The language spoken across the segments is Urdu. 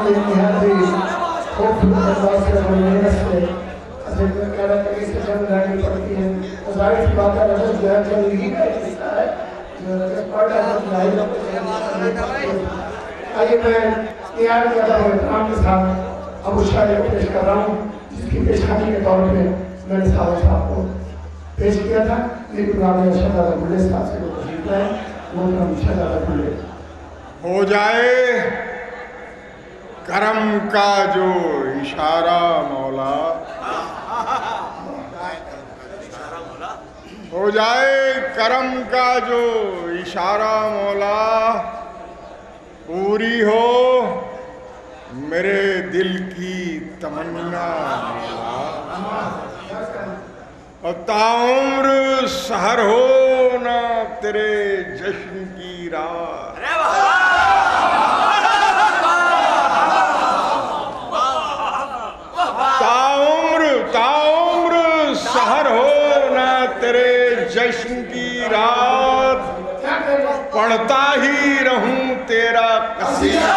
یہ نہایت ہی خوبصورت انداز سے اور محنت سے اصل میں کہہ رہا ہے کہ اسے جنگ لڑنی پڑتی ہے. ظاہر سی بات ہے رجب جو ہے زندگی کا ایک حصہ ہے جو رجب پڑھ رہا ہے ظاہر. آئیے میں نہایت زیادہ احترام کے ساتھ ابو شاعر کو پیش کر رہا ہوں جس کی پیشانی کے طور پہ میں نے صاحب کو پیش کیا تھا. یہ پروگرام شہزادہ بلے صاحب سے کو تشریف لائے. محترم شہزادہ بلے. ہو جائے کرم کا جو اشارہ مولا, ہو جائے کرم کا جو اشارہ مولا, پوری ہو میرے دل کی تمنا مولا, اور تاعمر سحر ہو نہ تیرے جشن کی رات, تاعمر سحر ہو نہ تیرے جشن کی رات, پڑھتا ہی رہوں تیرا قصیدہ,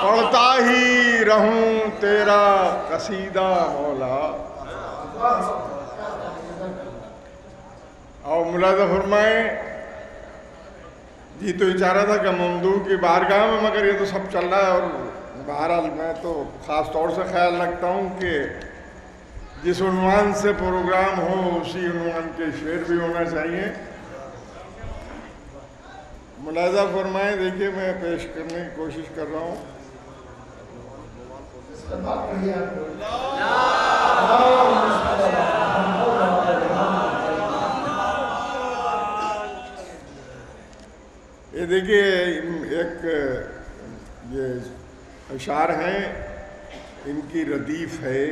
پڑھتا ہی رہوں تیرا قصیدہ مولا. اور ملاحظہ فرمائیں جی تو یہ چاہ رہا تھا کہ ممدوح کی بارگاہ میں, مگر یہ تو سب چل رہا ہے. اور بہرحال میں تو خاص طور سے خیال رکھتا ہوں کہ جس عنوان سے پروگرام ہو اسی عنوان کے شعر بھی ہونا چاہیے. ملاحظہ فرمائیں, دیکھیے میں پیش کرنے کی کوشش کر رہا ہوں. یہ دیکھیے ایک یہ اشعار ہیں, ان کی ردیف ہے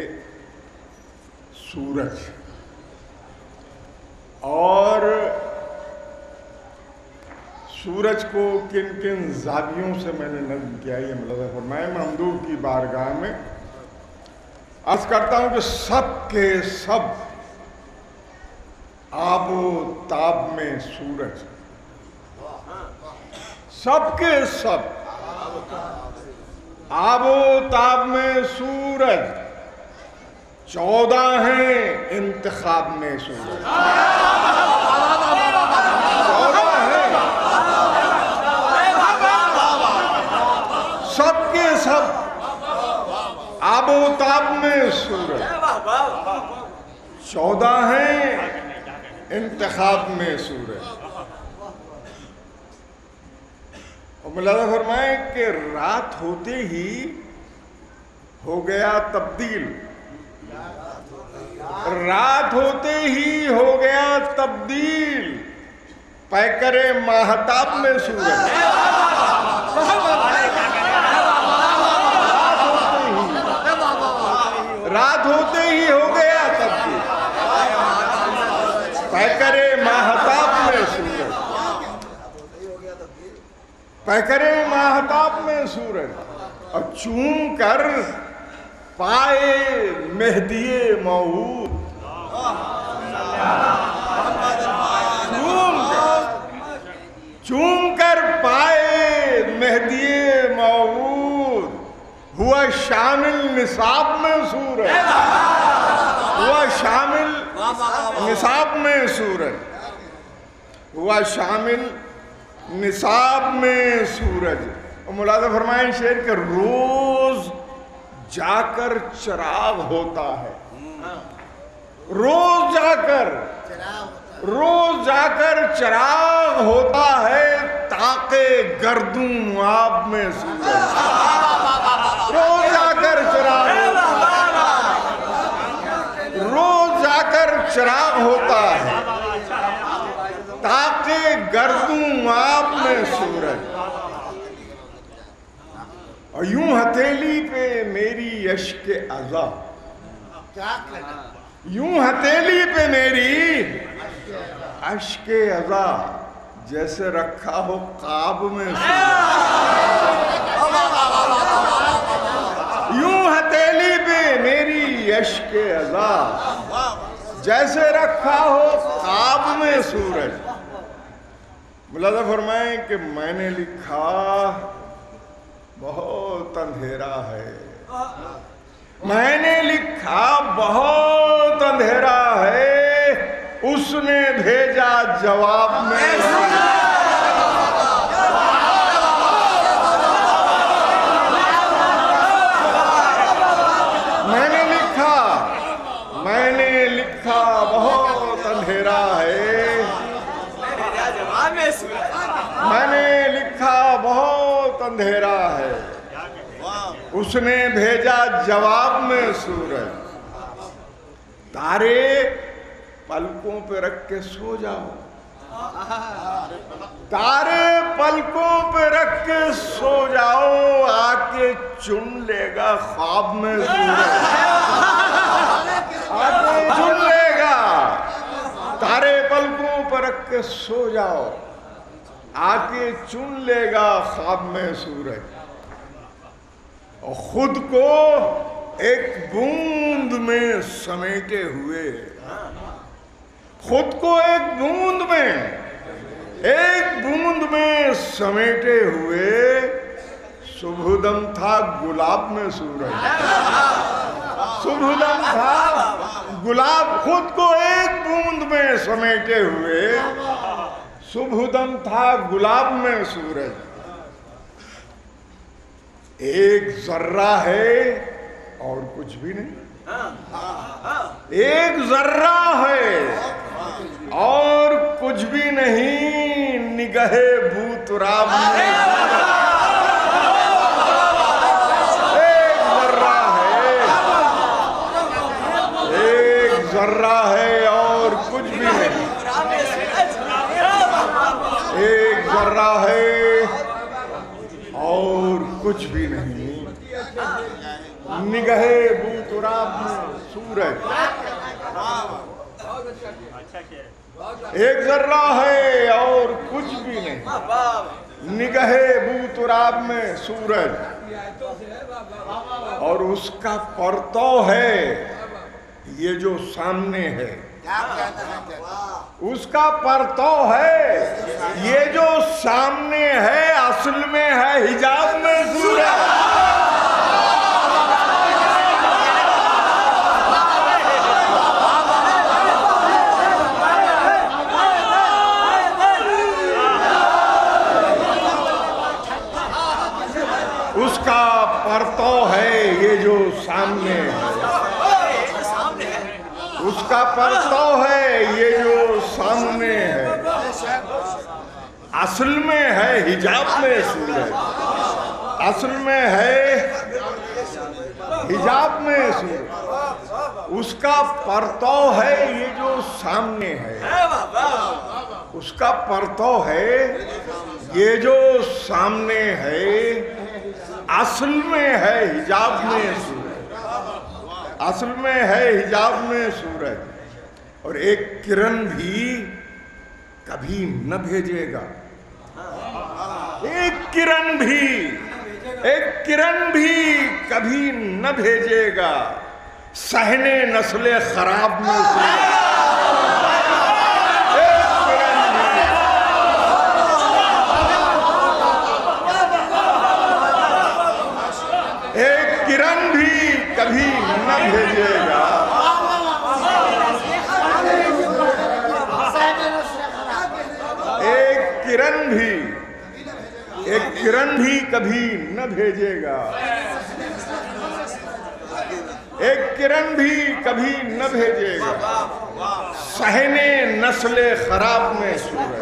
سورج, اور سورج کو کن کن زاویوں سے میں نے نظم کیا یہ ملاحظہ فرمائیں. ممدوح کی بارگاہ میں عرض کرتا ہوں کہ سب کے سب آب و تاب میں سورج, سب کے سب آب و تاب میں سورج, 14 ہیں انتخاب میں سورج, 14 ہیں سب کے سب آب و تاب میں سورج, 14 ہیں انتخاب میں سورج. اور ملاحظہ فرمائیں کہ رات ہوتے ہی ہو گیا تبدیل, رات ہوتے ہی ہو گیا تبدیل, پیکر ماہتاب میں سورج, رات ہوتے ہی ہو گیا تبدیل, پیکر ماہتاب میں سورج, پیکر ماہتاب میں سورج. اور چوم کر پائے مہدی موعود, چوم کر پائے مہدی موعود, ہوا شامل نصاب میں سورج, ہوا شامل نصاب میں سورج, ہوا شامل نصاب میں سورج. اور ملاحظہ فرمائیں شعر کہ روز جا کر چراغ ہوتا ہے, روز جا کر چراغ ہوتا ہے, تاکہ گردوں آب میں سورج, روز جا کر چراغ ہوتا ہے, روز جا کر چراغ ہوتا ہے, تاکہ گردوں آب میں سورج. اور یوں ہتھیلی پہ میری اشک عزا, یوں ہتھیلی پہ میری اشک عزا, جیسے رکھا ہو قاب میں سورج, یوں ہتھیلی پہ میری اشک عزا, جیسے رکھا ہو قاب میں سورج. ملاحظہ فرمائیں کہ میں نے لکھا بہت اندھیرا ہے، میں نے لکھا بہت اندھیرا ہے، اس نے بھیجا جواب میں میں نے لکھا بہت اندھیرا ہے، میں نے لکھا بہت اندھیرا ہے، اس نے بھیجا جواب میں سورج، تارے پلکوں پہ رکھ کے سو جاؤ، تارے پلکوں پہ رکھ کے سو جاؤ، آ کے چن لے گا خواب میں سورج، آ کے چن لے گا، تارے پلکوں پہ رکھ کے سو جاؤ، آ کے چن لے گا خواب میں سورج، اور خود کو ایک بوند میں سمیٹے ہوئے، خود کو ایک بوند میں سمیٹے ہوئے، صبح دم تھا گلاب میں سورج، صبح دم تھا گلاب، خود کو ایک بوند میں سمیٹے ہوئے، صبح دم تھا گلاب میں سورج، ایک ذرہ ہے اور کچھ بھی نہیں، ایک ذرہ ہے اور کچھ بھی نہیں، نگہ بو تراب میں ایک ذرہ ہے، ایک ذرہ ہے اور کچھ بھی نہیں، ایک ذرہ ہے اور کچھ بھی نہیں، نگہ بو تراب میں سورج، ایک ذرہ ہے اور کچھ بھی نہیں، نگہ بو تراب میں سورج، اور اس کا پرتو ہے یہ جو سامنے ہے، اس کا پرتو ہے یہ جو سامنے ہے، اصل میں ہے حجاب میں سورج، اس کا پرتو ہے یہ جو سامنے ہے، اس کا پرتو ہے یہ جو سامنے ہے، اصل میں ہے حجاب میں سورج، اصل میں ہے حجاب میں سورج، اس کا پرتو ہے یہ جو سامنے ہے، اس کا پرتو ہے یہ جو سامنے ہے، اصل میں ہے حجاب میں سورج، اصل میں ہے حجاب میں سورج، اور ایک کرن بھی کبھی نہ بھیجے گا، ایک کرن بھی کبھی نہ بھیجے گا، صحن نسل خراب میں سورج، ایک کرن بھی کبھی نہ بھیجے گا، ایک کرن بھی کبھی نہ بھیجے گا، ایک کرن بھی کبھی نہ بھیجے گا، صحن نسل خراب میں سورج،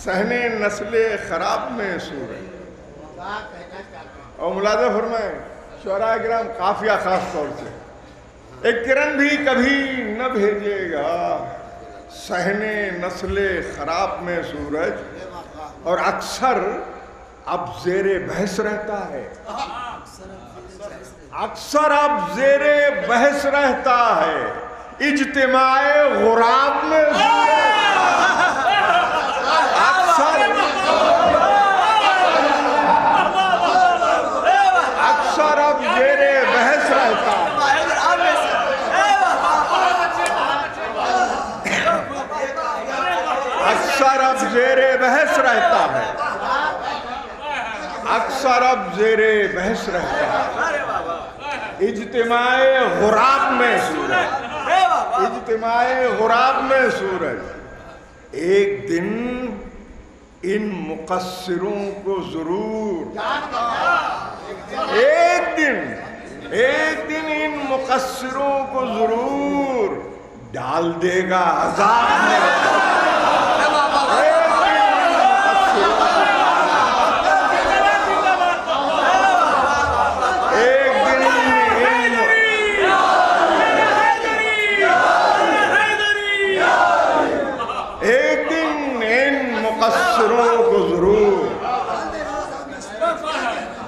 صحن نسل خراب میں سورج، اور ملاحظہ فرمائیں شعراء کرام قافیہ خاص طور سے، ایک کرن بھی کبھی نہ بھیجے گا، صحن نسل خراب میں سورج، اور اکثر اب زیر بحث رہتا ہے، اکثر اب زیر بحث رہتا ہے، اجتماع غراب میں سورج، اکثر اب زیر بحث رہتا ہے، اکثر اب زیر بحث رہتا ہے، اکثر اب زیر بحث رہتا ہے اجتماع غراب میں سورج، اجتماع غراب میں سورج ایک دن ان مقصروں کو ضرور، ایک دن ان مقصروں کو ضرور ڈال دے گا عذاب میں۔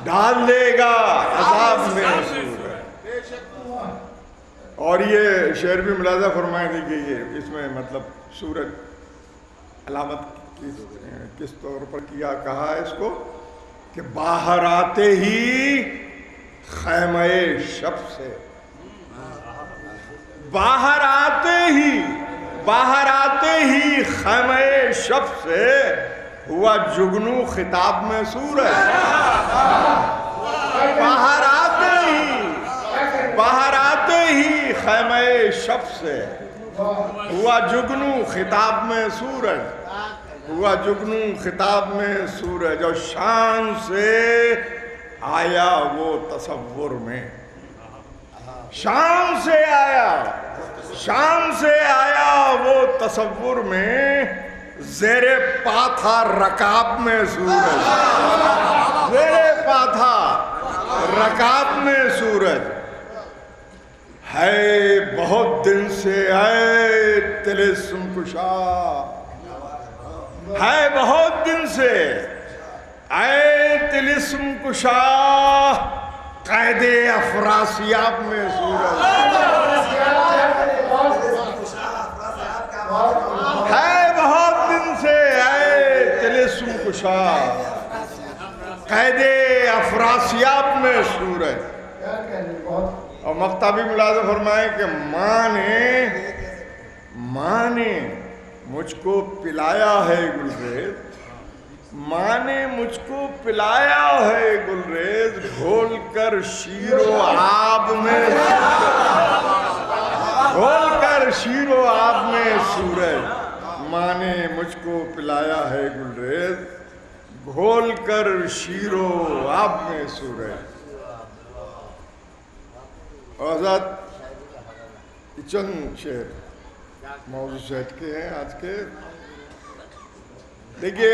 ڈال دے گا عذاب میں اور یہ شعر بھی ملاحظہ فرمائے دی گئی ہے، اس میں مطلب سورج علامت کس طور پر کیا کہا ہے اس کو کہ باہر آتے ہی خیمہ شب سے، باہر آتے ہی خیمہ شب سے ہوا جگنو خطاب میں سورج، باہر آتے ہی خیمہ شب سے ہوا جگنو خطاب میں سورج، ہوا جگنو خطاب میں سورج، اور شان سے آیا وہ تصور میں، شان سے آیا وہ تصور میں، زیر پا تھا رکاب میں سورج، زیر پا تھا رکاب میں سورج، ہے بہت دن سے اے طلسم کشا، ہے بہت دن سے اے طلسم کشا، قید افراسیاب میں سورج، ہے بہت دن سے اے طلسم کشا، قید افراسیاب میں سورج۔ اور مقطع بھی ملاحظہ فرمائے کہ ماں نے مجھ کو پلایا ہے گلریز، ماں نے مجھ کو پلایا ہے گلریز، گھول کر شیر و آب میں، گھول کر شیر و آب میں سورج، ماں نے مجھ کو پلایا ہے گلریز، گھول کر شیر و آب میں سورج۔ اور حضرت چند شعر موضوع سیٹ کے ہیں آج کے، دیکھیے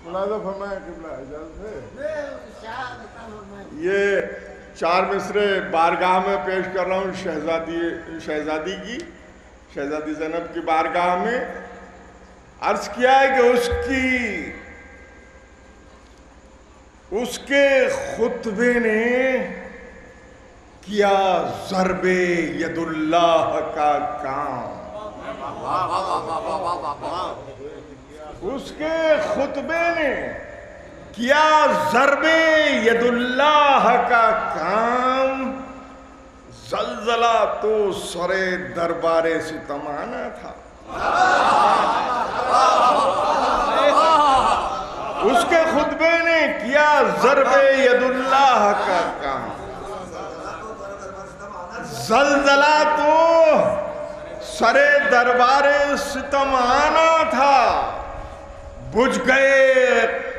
ملاحظہ فرمائے قبلہ اجازت ہے، یہ 4 مصرے بارگاہ میں پیش کر رہا ہوں شہزادی زینب کی بارگاہ میں۔ عرض کیا ہے کہ اس کے خطبے نے کیا ضرب ید اللہ کا کام، اس کے خطبے نے کیا ضرب ید اللہ کا کام، زلزلہ تو سرے دربار ستم آنا تھا، اس کے خطبے نے کیا ضرب ید اللہ کا کام، زلزلہ تو سرے دربار ستم آنا تھا، بجھ گئے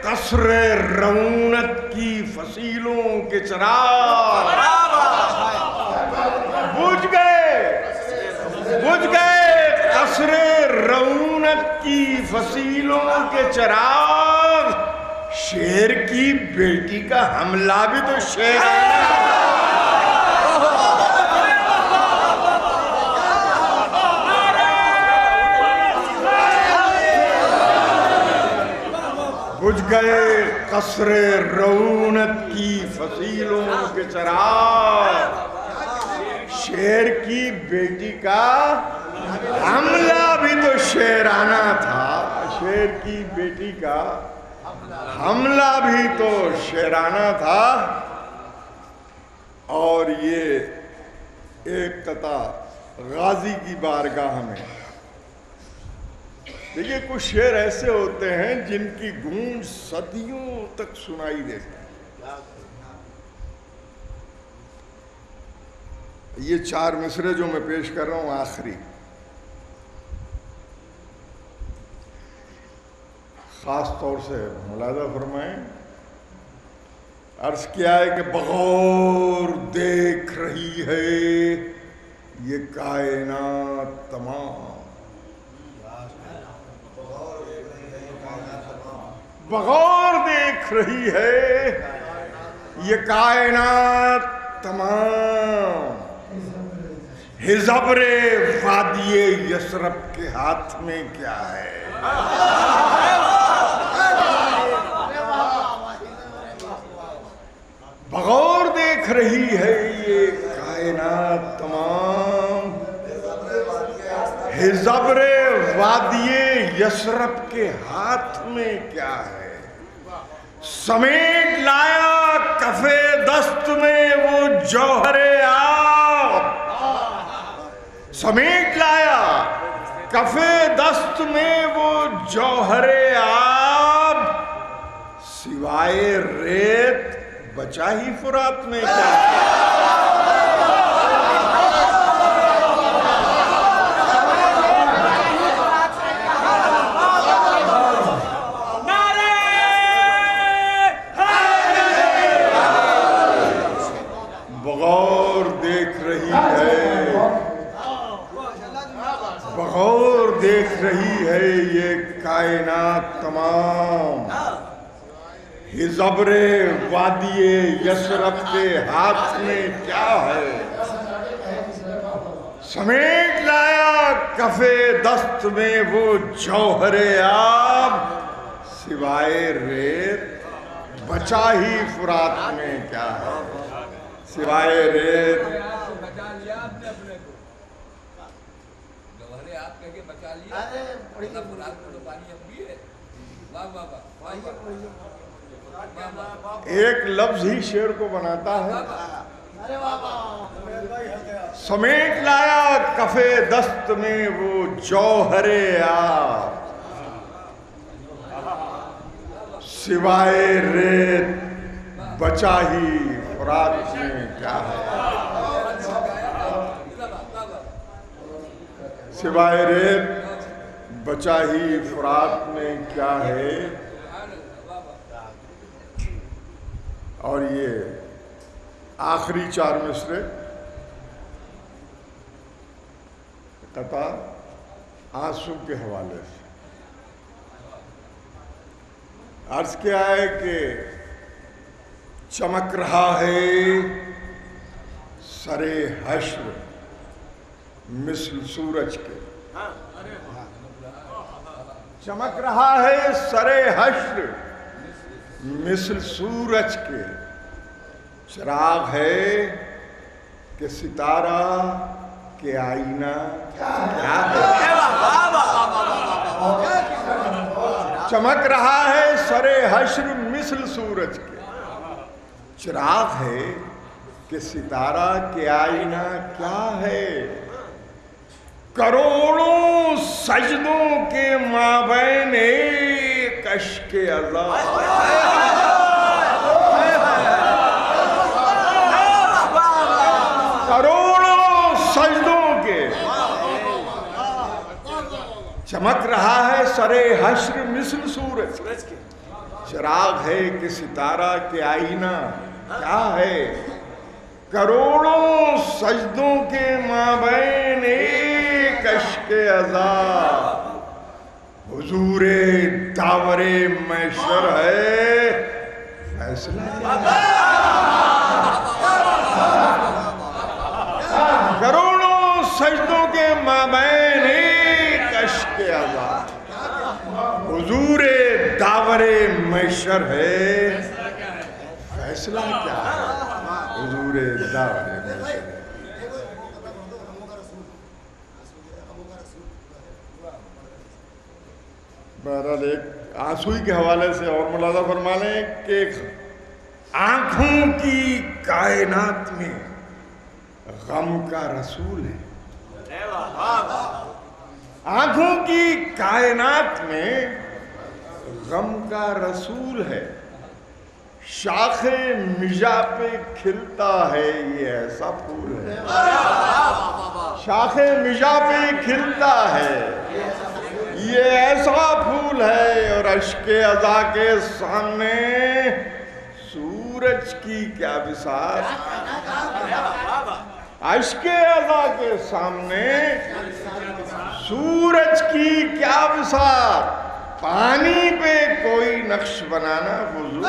قصر رونت کی فصیلوں کے چراغ، بجھ گئے قصر رونت کی فصیلوں کے چراغ، شیر کی بیٹی کا حملہ بھی تو شیر بجھ گئے قصر رونت کی فصیلوں کے چراغ، شیر کی بیٹی کا حملہ بھی تو شیرانہ تھا، شیر کی بیٹی کا حملہ بھی تو شیرانہ تھا۔ اور یہ ایک قطع غازی کی بارگاہ میں. دیکھیے کچھ شعر ایسے ہوتے ہیں جن کی گونج صدیوں تک سنائی دیتی ہے. یہ 4 مصرے جو میں پیش کر رہا ہوں آخری، خاص طور سے ملاحظہ فرمائیں. عرض کیا ہے کہ بغور دیکھ رہی ہے یہ کائنات تمام، بغور دیکھ رہی ہے یہ کائنات تمام، ہزبر وادی یثرب کے ہاتھ میں کیا ہے. بغور دیکھ رہی ہے یہ کائنات تمام، ہزبر وادی یثرب کے ہاتھ میں کیا ہے. سمیٹ لایا کف دست میں وہ جوہر آب، سمیٹ لایا کف دست میں وہ جوہر آب، سوائے ریت بچا ہی فرات میں کیا ہے. بغور دیکھ رہی ہے، بغور دیکھ رہی ہے یہ کائنات تمام، ہزبر وادی یثرب کے ہاتھ میں کیا ہے. سمیٹ لایا کف دست میں وہ جوہر آب، سوائے ریت بچا ہی فرات میں کیا ہے. سوائے ریت بچا لیا آپ نے اپنے کو، جوہر آپ کہہ کے بچا لیا. فرات میں تو پانی اب بھی ہے. واہ واہ واہ. ایک لفظ ہی شعر کو بناتا ہے. سمیٹ لایا کف دست میں وہ جوہر آب، سوائے ریت بچا ہی فرات میں کیا ہے. سوائے ریت بچا ہی فرات میں کیا ہے. اور یہ آخری 4 مصرے قطع آنسو کے حوالے سے. عرض کیا ہے کہ چمک رہا ہے سر حشر مثل سورج کے، چمک رہا ہے سر حشر مثل سورج کے. چراغ ہے کہ ستارہ کہ آئینہ کیا ہے. چمک رہا ہے سر حشر مثل سورج کے، چراغ ہے کہ ستارہ کہ آئینہ کیا ہے. کروڑوں سجدوں کے مابین ایک اشک عذاب، کروڑوں سجدوں کے. چمک رہا ہے سر حشر مثل سورج، چراغ ہے کہ ستارہ کہ آئینہ کیا ہے. کروڑوں سجدوں کے مابین ایک اشک عذاب، حضور داور محشر ہے فیصلہ. کروڑوں سجدوں کے مابین ایک اشک عذاب، حضور داور محشر ہے فیصلہ کیا ہے. حضور داور محشر. بہرحال ایک آنسوئی کے حوالے سے اور ملاحظہ فرما لیں کہ آنکھوں کی کائنات میں غم کا رسول ہے. آنکھوں کی کائنات میں غم کا رسول ہے، شاخ مژہ پہ کھلتا ہے یہ ایسا پھول ہے، شاخ مژہ پہ کھلتا ہے یہ ایسا پھول ہے، اور اشک اذا کے سامنے سورج کی کیا بساط، اشک اذا کے سامنے سورج کی کیا بساط، پانی پہ کوئی نقش بنانا فضول